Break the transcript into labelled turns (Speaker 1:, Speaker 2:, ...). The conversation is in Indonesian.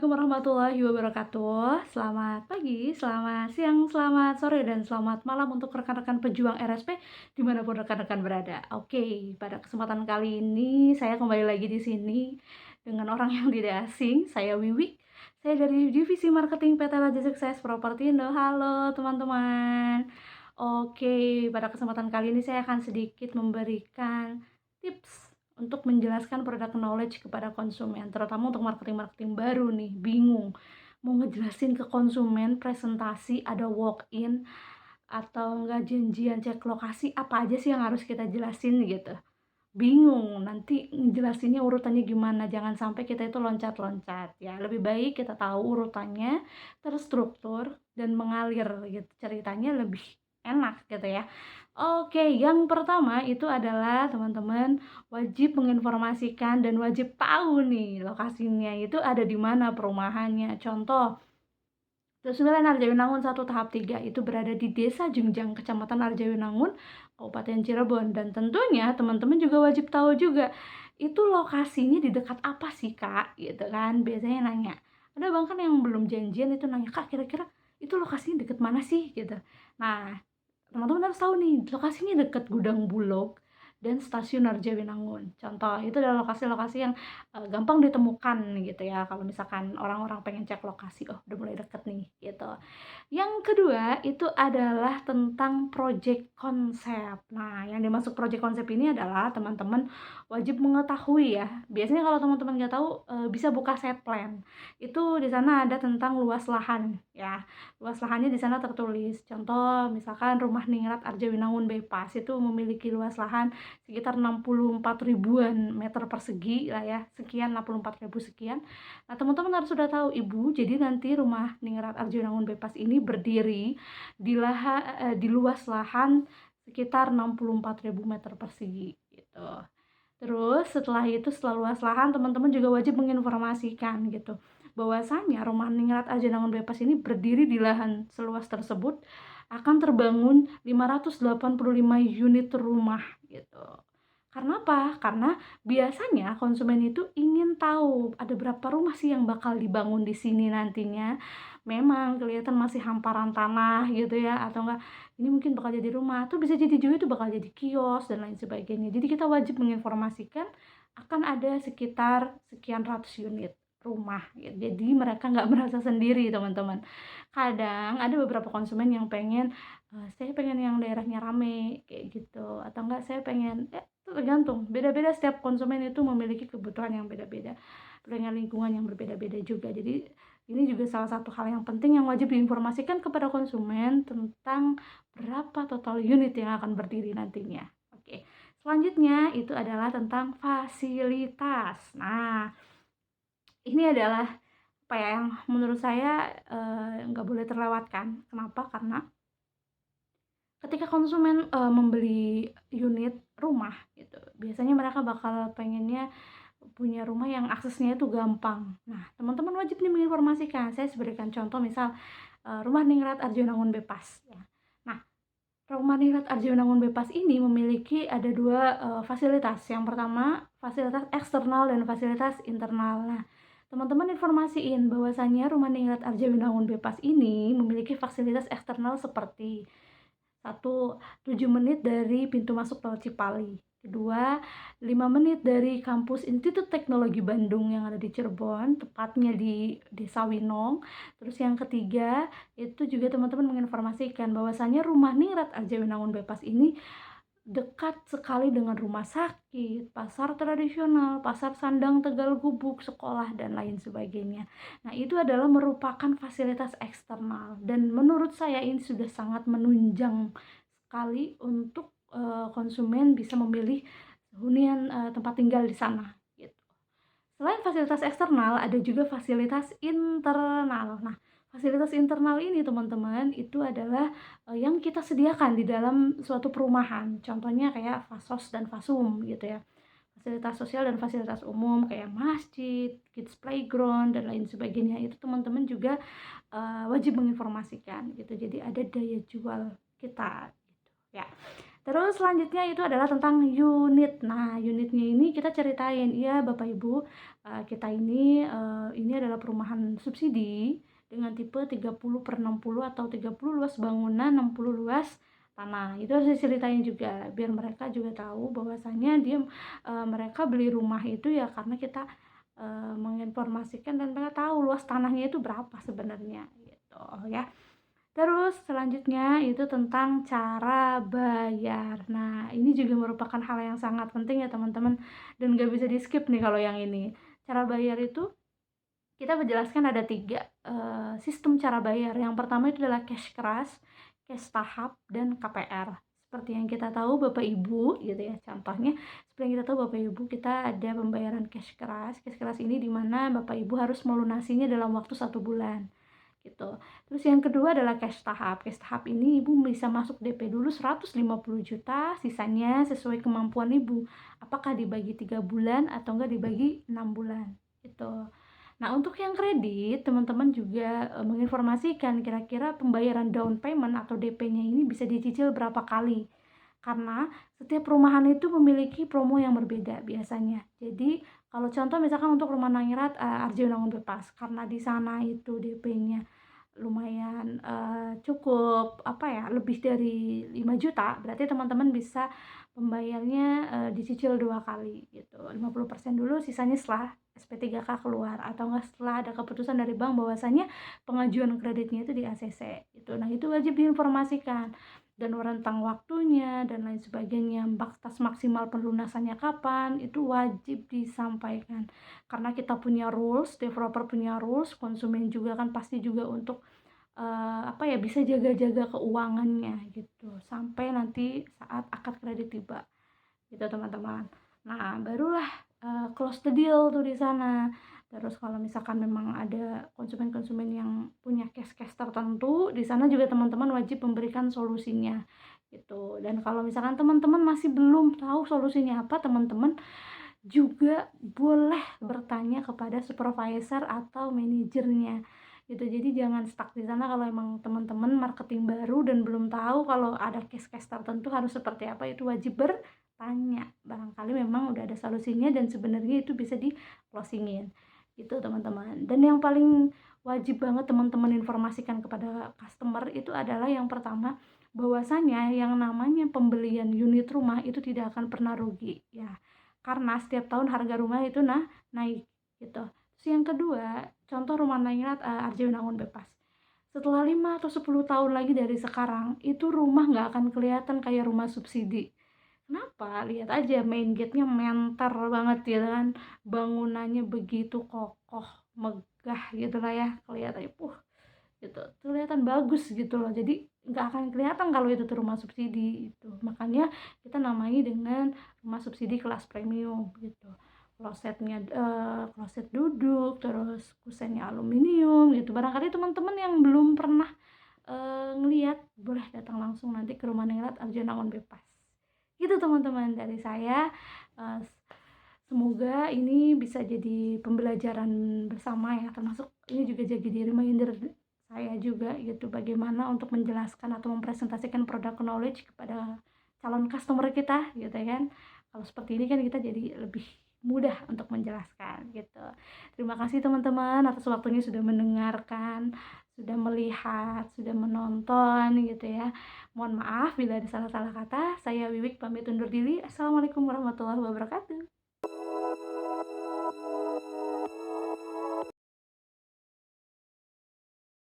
Speaker 1: Assalamualaikum warahmatullahi wabarakatuh. Selamat pagi, selamat siang, selamat sore, dan selamat malam untuk rekan-rekan pejuang RSP dimanapun rekan-rekan berada. Oke, pada kesempatan kali ini saya kembali lagi di sini dengan orang yang tidak asing. Saya Wiwik. Saya dari Divisi Marketing PT Raja Sukses Propertindo. Halo teman-teman. Oke, pada kesempatan kali ini saya akan sedikit memberikan tips untuk menjelaskan produk knowledge kepada konsumen, terutama untuk marketing-marketing baru nih, bingung mau ngejelasin ke konsumen presentasi ada walk-in atau enggak janjian cek lokasi, apa aja sih yang harus kita jelasin gitu. Bingung nanti ngejelasinnya urutannya gimana, jangan sampai kita itu loncat-loncat ya. Lebih baik kita tahu urutannya, terstruktur dan mengalir gitu, ceritanya lebih enak gitu ya. Oke, yang pertama itu adalah teman-teman wajib menginformasikan dan wajib tahu nih lokasinya itu ada di mana perumahannya. Contoh, 9 Arjawinangun 1 tahap 3 itu berada di Desa Jungjang, Kecamatan Arjawinangun, Kabupaten Cirebon. Dan tentunya teman-teman juga wajib tahu juga, itu lokasinya di dekat apa sih Kak? Gitu kan, biasanya nanya. Ada bahkan yang belum janjian itu nanya, Kak kira-kira itu lokasinya deket mana sih? Gitu. Nah, teman-teman harus tahu nih, lokasinya dekat Gudang Bulog dan Stasiun Arjawinangun. Contoh, itu adalah lokasi-lokasi yang gampang ditemukan gitu ya. Kalau misalkan orang-orang pengen cek lokasi, oh udah mulai deket nih gitu. Yang kedua itu adalah tentang project konsep. Nah, yang dimaksud project konsep ini adalah teman-teman wajib mengetahui ya. Biasanya kalau teman-teman nggak tahu bisa buka set plan. Itu di sana ada tentang luas lahan ya. Luas lahannya di sana tertulis. Contoh misalkan Rumah Ningrat Arjawinangun Bypass itu memiliki luas lahan sekitar 64 ribuan meter persegi lah ya. Sekian 64 ribu sekian. Nah, teman-teman harus sudah tahu Ibu, jadi nanti Rumah Ningrat Arjawinangun Bypass ini berdiri di luas lahan sekitar 64 ribu meter persegi gitu. Terus setelah luas lahan teman-teman juga wajib menginformasikan gitu bahwasanya Rumah Ningrat Arjawinangun Bypass ini berdiri di lahan seluas tersebut akan terbangun 585 unit rumah gitu. Karena apa? Karena biasanya konsumen itu ingin tahu ada berapa rumah sih yang bakal dibangun di sini nantinya. Memang kelihatan masih hamparan tanah gitu ya, atau enggak ini mungkin bakal jadi rumah, atau bisa jadi juga itu bakal jadi kios dan lain sebagainya. Jadi kita wajib menginformasikan akan ada sekitar sekian ratus unit rumah gitu. Jadi mereka nggak merasa sendiri teman-teman. Kadang ada beberapa konsumen yang pengen, saya pengen yang daerahnya rame kayak gitu, atau enggak saya pengen tergantung, beda-beda setiap konsumen itu memiliki kebutuhan yang beda-beda, dengan lingkungan yang berbeda-beda juga. Jadi ini juga salah satu hal yang penting yang wajib diinformasikan kepada konsumen tentang berapa total unit yang akan berdiri nantinya. Oke, selanjutnya itu adalah tentang fasilitas. Nah, ini adalah apa ya, yang menurut saya nggak boleh terlewatkan. Kenapa? Karena ketika konsumen membeli unit rumah gitu, biasanya mereka bakal pengennya punya rumah yang aksesnya itu gampang. Nah, teman-teman wajib nih menginformasikan. Saya berikan contoh misal Rumah Ningrat Arjawinangun Bypass ya. Nah, Rumah Ningrat Arjawinangun Bypass ini memiliki ada dua fasilitas. Yang pertama, fasilitas eksternal dan fasilitas internal. Nah, teman-teman informasiin bahwasanya Rumah Ningrat Arjawinangun Bypass ini memiliki fasilitas eksternal seperti satu, 7 menit dari pintu masuk tol Cipali. Kedua, 5 menit dari kampus Institut Teknologi Bandung yang ada di Cirebon, tepatnya di Desa Winong. Terus yang ketiga, itu juga teman-teman menginformasikan bahwasanya Rumah Ningrat Arjawinangun Bypass ini dekat sekali dengan rumah sakit, pasar tradisional, pasar sandang Tegal Gubuk, sekolah, dan lain sebagainya. Nah, itu adalah merupakan fasilitas eksternal dan menurut saya ini sudah sangat menunjang sekali untuk konsumen bisa memilih hunian tempat tinggal di sana gitu. Selain fasilitas eksternal, ada juga fasilitas internal. Nah, fasilitas internal ini teman-teman itu adalah yang kita sediakan di dalam suatu perumahan. Contohnya kayak Fasos dan Fasum gitu ya. Fasilitas sosial dan fasilitas umum kayak masjid, kids playground, dan lain sebagainya. Itu teman-teman juga wajib menginformasikan gitu. Jadi ada daya jual kita gitu ya. Terus selanjutnya itu adalah tentang unit. Nah, unitnya ini kita ceritain, "Iya Bapak Ibu, kita ini adalah perumahan subsidi dengan tipe 30/60 atau 30 luas bangunan, 60 luas tanah." Itu harus diceritain juga, biar mereka juga tahu bahwasanya mereka beli rumah itu ya karena kita, menginformasikan dan mereka tahu luas tanahnya itu berapa sebenarnya, gitu ya. Terus selanjutnya itu tentang cara bayar. Nah, ini juga merupakan hal yang sangat penting ya teman-teman, dan gak bisa di-skip nih kalau yang ini. Cara bayar itu kita menjelaskan ada 3 sistem cara bayar. Yang pertama itu adalah cash keras, cash tahap, dan KPR. Seperti yang kita tahu Bapak Ibu gitu ya, contohnya seperti yang kita tahu Bapak Ibu, kita ada pembayaran cash keras. Cash keras ini di mana Bapak Ibu harus melunasinya dalam waktu 1 bulan gitu. Terus yang kedua adalah cash tahap. Cash tahap ini Ibu bisa masuk DP dulu 150 juta, sisanya sesuai kemampuan Ibu. Apakah dibagi 3 bulan atau enggak dibagi 6 bulan gitu. Nah, untuk yang kredit, teman-teman juga menginformasikan kira-kira pembayaran down payment atau DP-nya ini bisa dicicil berapa kali. Karena setiap perumahan itu memiliki promo yang berbeda biasanya. Jadi, kalau contoh misalkan untuk Rumah Nangyirat Arjuna Bebas, karena di sana itu DP-nya lumayan, cukup lebih dari 5 juta, berarti teman-teman bisa pembayarnya, dicicil 2 kali gitu, 50% dulu, sisanya setelah SP3K keluar atau enggak setelah ada keputusan dari bank bahwasanya pengajuan kreditnya itu di ACC gitu. Nah, itu wajib diinformasikan dan rentang waktunya dan lain sebagainya, batas maksimal pelunasannya kapan, itu wajib disampaikan. Karena kita punya rules, developer punya rules, konsumen juga kan pasti juga untuk bisa jaga-jaga keuangannya gitu, sampai nanti saat akad kredit tiba, gitu teman-teman. Nah, barulah, close the deal tuh di sana. Terus kalau misalkan memang ada konsumen-konsumen yang punya case-case tertentu, di sana juga teman-teman wajib memberikan solusinya, gitu. Dan kalau misalkan teman-teman masih belum tahu solusinya apa, teman-teman juga boleh bertanya kepada supervisor atau manajernya gitu. Jadi jangan stuck di sana kalau emang teman-teman marketing baru dan belum tahu kalau ada case-case tertentu harus seperti apa, itu wajib bertanya. Barangkali memang udah ada solusinya dan sebenarnya itu bisa di-closing-in gitu teman-teman. Dan yang paling wajib banget teman-teman informasikan kepada customer itu adalah yang pertama, bahwasanya yang namanya pembelian unit rumah itu tidak akan pernah rugi ya. Karena setiap tahun harga rumah itu naik gitu. Terus yang kedua, contoh Rumah Nangyirat Arjuna Bebas. Setelah 5 atau 10 tahun lagi dari sekarang, itu rumah nggak akan kelihatan kayak rumah subsidi. Kenapa? Lihat aja main gate-nya mentor banget ya kan, bangunannya begitu kokoh, megah gitu lah ya, kelihatannya gitu, kelihatan bagus gitu loh. Jadi nggak akan kelihatan kalau itu tuh rumah subsidi itu. Makanya kita namai dengan rumah subsidi kelas premium gitu. Kloset duduk, terus kusennya aluminium gitu. Barangkali teman-teman yang belum pernah ngelihat boleh datang langsung nanti ke Rumah Ningrat Arjuna Bebas. Gitu teman-teman dari saya. Uh, Semoga ini bisa jadi pembelajaran bersama ya, termasuk ini juga jadi reminder saya juga gitu, bagaimana untuk menjelaskan atau mempresentasikan produk knowledge kepada calon customer kita gitu kan. Kalau seperti ini kan kita jadi lebih mudah untuk menjelaskan gitu. Terima kasih teman-teman atas waktunya sudah mendengarkan, sudah melihat, sudah menonton gitu ya. Mohon maaf bila ada salah-salah kata. Saya Wiwik pamit undur diri. Assalamualaikum warahmatullahi wabarakatuh.